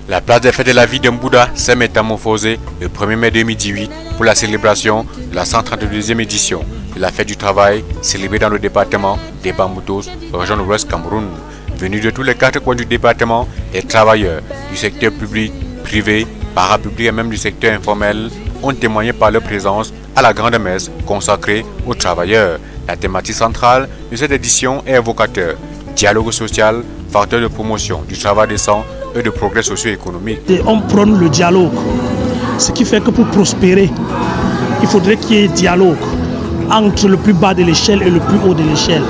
La place des fêtes de la vie d'un Bouddha s'est métamorphosée le 1er mai 2018 pour la célébration de la 132e édition de la fête du travail célébrée dans le département des Bamboutos, région de l'Ouest Cameroun. Venus de tous les 4 coins du département, les travailleurs du secteur public, privé, parapublic et même du secteur informel ont témoigné par leur présence à la grande messe consacrée aux travailleurs. La thématique centrale de cette édition est évocateur, dialogue social, facteur de promotion du travail décent et de progrès socio-économique. On prône le dialogue, ce qui fait que pour prospérer, il faudrait qu'il y ait dialogue entre le plus bas de l'échelle et le plus haut de l'échelle.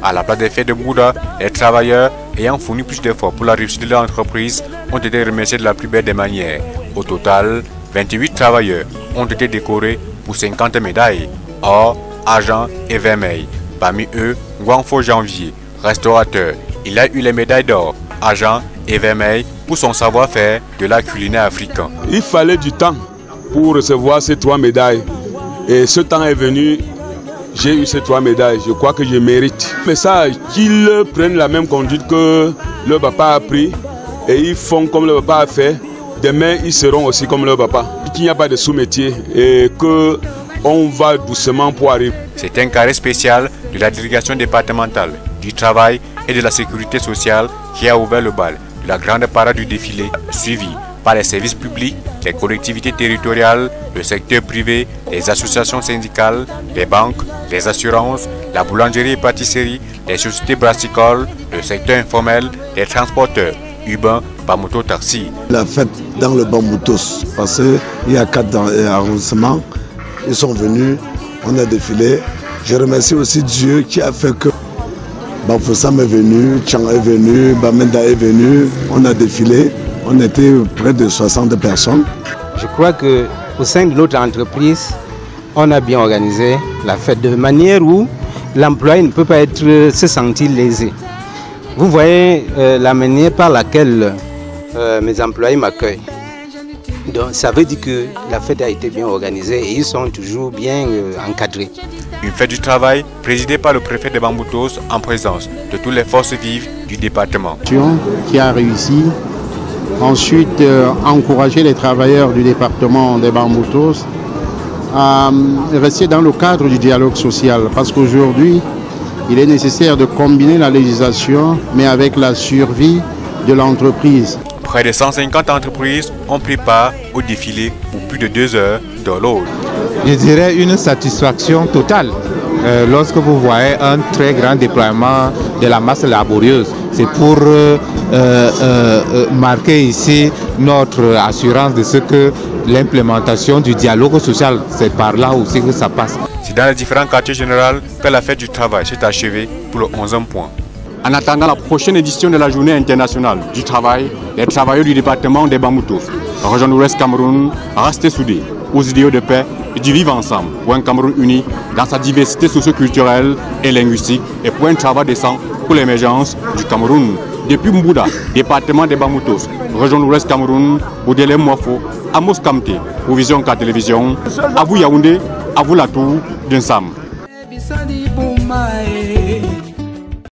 À la place des fêtes de Bouddha, les travailleurs ayant fourni plus d'efforts pour la réussite de leur entreprise ont été remerciés de la plus belle des manières. Au total, 28 travailleurs ont été décorés pour 50 médailles, or, argent et vermeil. Parmi eux, Guangfo Janvier, restaurateur, il a eu les médailles d'or, argent et vermeil pour son savoir-faire de l'art culinaire africain. Il fallait du temps pour recevoir ces 3 médailles. Et ce temps est venu, j'ai eu ces 3 médailles, je crois que je mérite. Mais ça, qu'ils prennent la même conduite que leur papa a pris et ils font comme leur papa a fait, demain ils seront aussi comme leur papa. Qu'il n'y a pas de sous-métier et qu'on va doucement pour arriver. C'est un carré spécial de la délégation départementale du travail et de la sécurité sociale qui a ouvert le bal de la grande parade du défilé, suivi par les services publics, les collectivités territoriales, le secteur privé, les associations syndicales, les banques, les assurances, la boulangerie et pâtisserie, les sociétés brassicoles, le secteur informel, les transporteurs, Uber, Bamouto Taxi. La fête dans le Bamboutos, parce qu'il y a 4 arrondissements, ils sont venus, on a défilé. Je remercie aussi Dieu qui a fait que Bamfoussam est venu, Tchang est venu, Bamenda est venu, on a défilé. On était près de 60 personnes. Je crois qu'au sein de notre entreprise, on a bien organisé la fête de manière où l'employé ne peut pas se sentir lésé. Vous voyez la manière par laquelle mes employés m'accueillent. Donc ça veut dire que la fête a été bien organisée et ils sont toujours bien encadrés. Une fête du travail présidée par le préfet de Bamboutos en présence de toutes les forces vives du département. Qui a réussi. Ensuite, encourager les travailleurs du département des Bamboutos à rester dans le cadre du dialogue social. Parce qu'aujourd'hui, il est nécessaire de combiner la législation, mais avec la survie de l'entreprise. Près de 150 entreprises ont pris part au défilé pour plus de 2 heures dans l'Aude. Je dirais une satisfaction totale lorsque vous voyez un très grand déploiement de la masse laborieuse. C'est pour marquer ici notre assurance de ce que l'implémentation du dialogue social, c'est par là aussi que ça passe. C'est dans les différents quartiers généraux que la fête du travail s'est achevée pour le 11e point. En attendant la prochaine édition de la Journée internationale du travail, les travailleurs du département des Bamboutos, région de l'Ouest Cameroun, restent soudés aux idéaux de paix et du vivre ensemble pour un Cameroun uni dans sa diversité socio-culturelle et linguistique et pour un travail décent pour l'émergence du Cameroun. Depuis Mbouda, département des Bamboutos, région de l'Ouest Cameroun, Boudele Mwafo, Amos Kamte, pour Vision 4 Télévision, à vous Yaoundé, à vous la tour d'un Sam.